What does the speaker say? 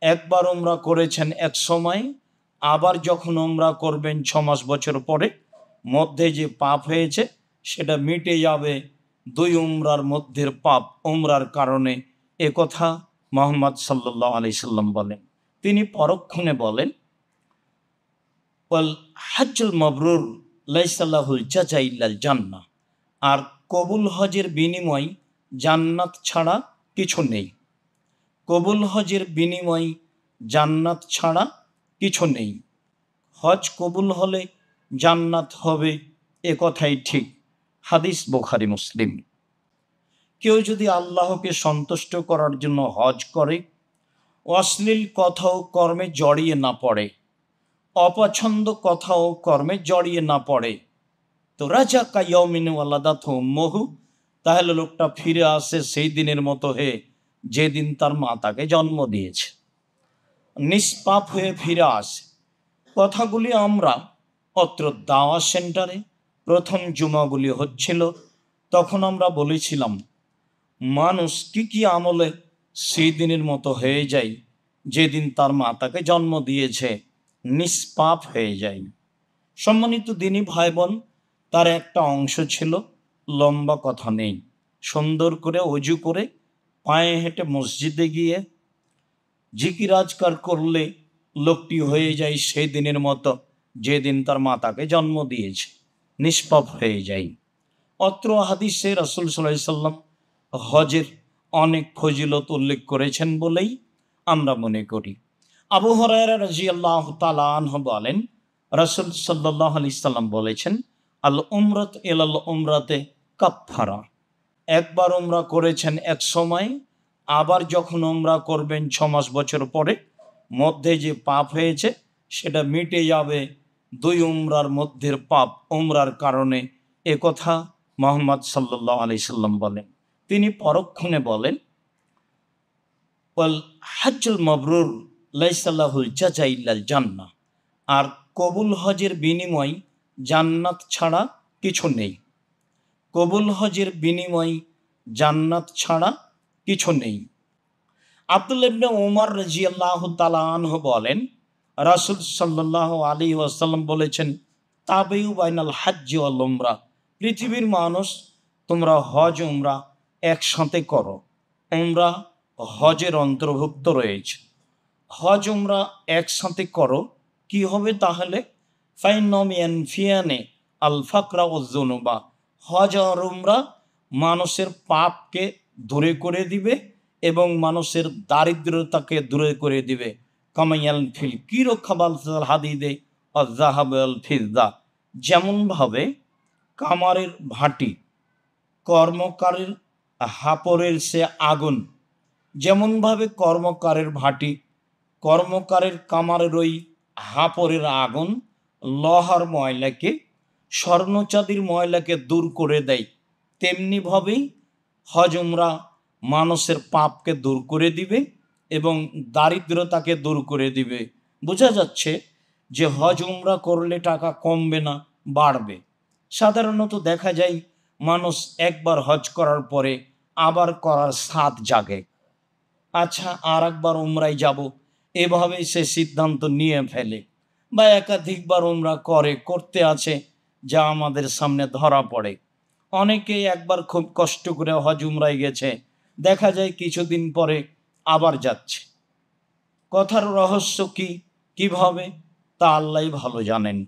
একবার উমরা করেছেন এক সময়, আবার যখন উমরা করবেন 6 মাস বছর পরে, মধ্যে যে পাপ হয়েছে সেটা মিটে যাবে 2 উমরার মধ্যের পাপ উমরার কারণে। এ কথা মুহাম্মদ সাল্লাল্লাহু আলাইহি সাল্লাম বলেন। তিনি পরক্ষণে বলেন, ওয়াল হজ্জুল মাবরুর লাইসা লাহুল জাযা ইল্লাল জান্নাহ, আর কবুল হজের বিনিময় জান্নাত ছাড়া কিছু নেই। কবুল হজের বিনিময় জান্নাত ছাড়া কিছু নেই। হজ কবুল হলে জান্নাত হবে, এ কথাই ঠিক। হাদিস বুখারী মুসলিম। কেউ যদি আল্লাহকে সন্তুষ্ট করার জন্য হজ করে, অশ্লীল কথা ও কর্মে জড়িয়ে না পড়ে, অপছন্দ কথা ও কর্মে জড়িয়ে না পড়ে, তো রাজা কাইয়মিন ওয়ালাদাত উম্মুহু, তাহলে লোকটা ফিরে আসে সেই দিনের মতো হয়ে যেদিন তার মা তাকে জন্ম দিয়েছে, নিষ্পাপ হয়ে ফিরে আসে। কথাগুলি আমরা অত্র দাওয়া সেন্টারে প্রথম জুমাগুলি হচ্ছিল তখন আমরা বলেছিলাম, মানুষ কি আমলে সেই দিনের মতো হয়ে যায় যেদিন তার মা তাকে জন্ম দিয়েছে, নিষ্পাপ হয়ে যায়। সম্মানিত দিনী ভাই বোন, তার একটা অংশ ছিল, লম্বা কথা নেই, সুন্দর করে অজু করে পায়ে হেঁটে মসজিদে গিয়ে জিকির আজকার করলে লোকটি হয়ে যায় সেই দিনের মতো যেদিন তার মা তাকে জন্ম দিয়েছে, নিষ্পাপ হয়ে যায়। অত্র হাদিসে রাসূল সাল্লাল্লাহু আলাইহি সাল্লাম হজের অনেক ফজিলত উল্লেখ করেছেন বলেই আমরা মনে করি। আবু হুরায়রা রাদিয়াল্লাহু তাআলা আনহু বলেন, রাসূল সাল্লাল্লাহু আলাইহি সাল্লাম বলেছেন, আল উমরাত ইলাল উমরাতে কাফফারা। একবার উমরা করেছেন এক সময়, আবার যখন উমরা করবেন 6 মাস বছর পরে, মধ্যে যে পাপ হয়েছে সেটা মিটে যাবে 2 উমরার মধ্যের পাপ উমরার কারণে। এ কথা মুহাম্মদ সাল্লাল্লাহু আলাইহি সাল্লাম বলেন। তিনি পরক্ষণে বলেন, ওয়াল হজ্জুল মাবরুর লাইসা লাহুল জাযা ইল্লাল জান্নাহ, আর কবুল হজের বিনিময় জান্নাত ছাড়া কিছু নেই। কবুল হজের বিনিময় জান্নাত ছাড়া কিছু নেই। আব্দুল্লাহ ইবনে উমর রাদিয়াল্লাহু তাআলা আনহু বলেন, রাসূল সাল্লাল্লাহু আলাইহি ওয়াসাল্লাম বলেছেন, তাবিউ বাইনাল হজ্জি ওয়াল উমরা, পৃথিবীর মানুষ তোমরা হজ উমরা একসাথে করো। উমরা হজের অন্তর্ভুক্ত রয়েছে। হজ উমরা একসাথে করো, কি হবে তাহলে? ফাইন্নাহুম ইয়ানফিয়ানি আল ফাকরা ওয়াজ যুনুবা, হজ আর উমরা মানুষের পাপকে দূরে করে দিবে এবং মানুষের দারিদ্রতাকে দূরে করে দিবে। কামাইয়াল ফিল কিরো খাবাল হাদিদে অজাহাব আল ফিজদা, যেমনভাবে কামারের ভাটি কর্মকারের হাপরের সে আগুন, যেমনভাবে কর্মকারের ভাটি কর্মকারের কামারের ওই হাপরের আগুন লোহার ময়লাকে, স্বর্ণচাঁদির ময়লাকে দূর করে দেয়, তেমনিভাবেই হজ উমরা মানুষের পাপকে দূর করে দিবে এবং দারিদ্রতাকে দূর করে দিবে। বোঝা যাচ্ছে যে হজ উমরা করলে টাকা কমবে না, বাড়বে। সাধারণত দেখা যায় মানুষ একবার হজ করার পরে আবার করার স্বাদ জাগে, আচ্ছা আর একবার উমরায় যাব, এভাবেই সে সিদ্ধান্ত নিয়ে ফেলে, বা একাধিকবার উমরা করতে আছে, যা আমাদের সামনে ধরা পড়ে। অনেকেই একবার খুব কষ্ট করে হজ উমরায় গেছে, দেখা যায় কিছুদিন পরে আবার যাচ্ছে। কথার রহস্য কি, কিভাবে, তা আল্লাহই ভালো জানেন।